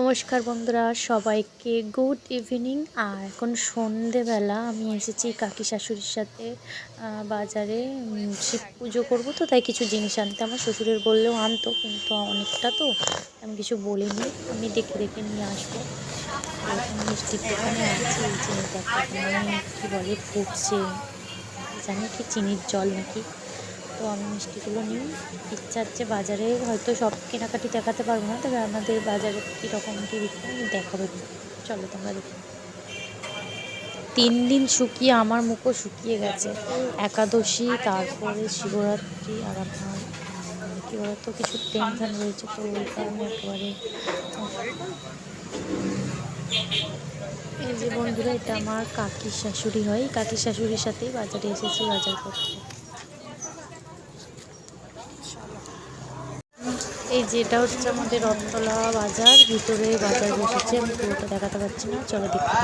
নমস্কার বন্ধুরা, সবাইকে গুড ইভিনিং। আর এখন সন্ধেবেলা আমি এসেছি কাকি শাশুড়ির সাথে বাজারে শিব পুজো করবো, তো তাই কিছু জিনিস আনতে। আমার শ্বশুরের বললেও আনতো, কিন্তু অনেকটা তো আমি কিছু বলিনি, আমি দেখে দেখে নিয়ে আসবো। এখন মিষ্টির দোকানে আছে, এই যে দেখো কী বলে ফুটছে, জানি কি চিনির জল নাকি। তো আমি মিষ্টিগুলো নিই, ইচ্ছা হচ্ছে বাজারে হয়তো সব কেনাকাটি দেখাতে পারবো না, তবে আমাদের বাজারে কীরকম কী বিক্রি আমি দেখাবো। চলো তোমরা দেখো। 3 দিন শুকিয়ে আমার মুখও শুকিয়ে গেছে। একাদশী, তারপরে শিবরাত্রি, আর আমার কী বলতো কিছু টেনশন রয়েছে, তো ওই কারণে একেবারে। এই যে বন্ধুরা, এটা আমার কাকির শাশুড়ি হয়, কাকির শাশুড়ির সাথেই বাজারে এসেছি বাজার করতে। এই যে এটা হচ্ছে আমাদের রথতলা বাজার, ভিতরে বাজার বসেছে, আমি পুরোটা দেখাতে পারছি না, চলো দেখতে।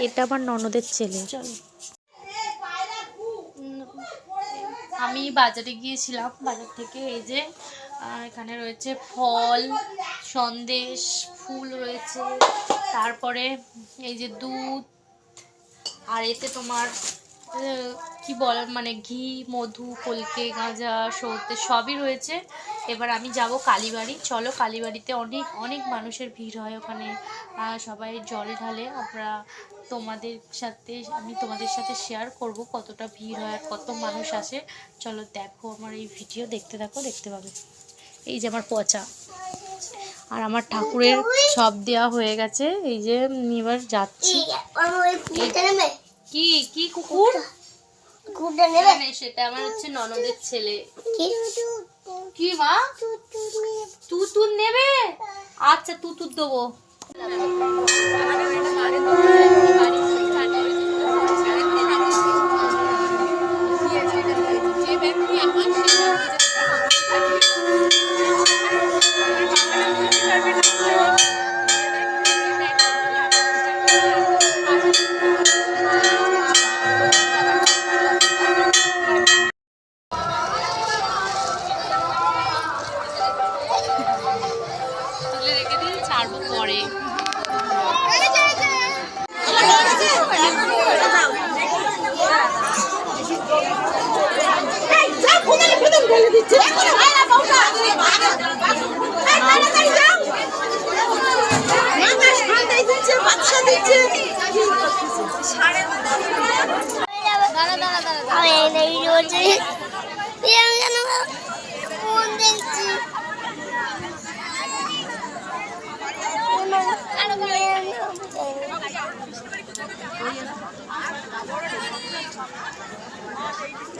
এটা আমার ননদের ছেলে। চলো, আমি বাজারে গিয়েছিলাম, বাজার থেকে এই যে এখানে রয়েছে ফল, সন্দেশ, ফুল রয়েছে, তারপরে এই যে দুধ, আর এতে তোমার কি বলে মানে ঘি, মধু, কলকে, গাঁজা, সৌতে সবই রয়েছে। এবার আমি যাব কালীবাড়ি। চলো, কালীবাড়িতে অনেক অনেক মানুষের ভিড় হয়, ওখানে সবাই জল ঢালে। আমি তোমাদের সাথে শেয়ার করব কতটা ভিড় হয় আর কত মানুষ আসে। চলো দেখো, আমার এই ভিডিও দেখতে থাকো, দেখতে পাবে। এই যে আমার পচা, আর আমার ঠাকুরের সব দেওয়া হয়ে গেছে। এই যে এবার যাচ্ছি। কি কি কুকুর? সেটা আমার হচ্ছে ননদের ছেলে। কি মা, তুতুর নেবে? আচ্ছা, তুতুর দেবো। তুলে রেখে দিই, ছাড়বো পরে।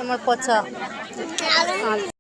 আমার পচা।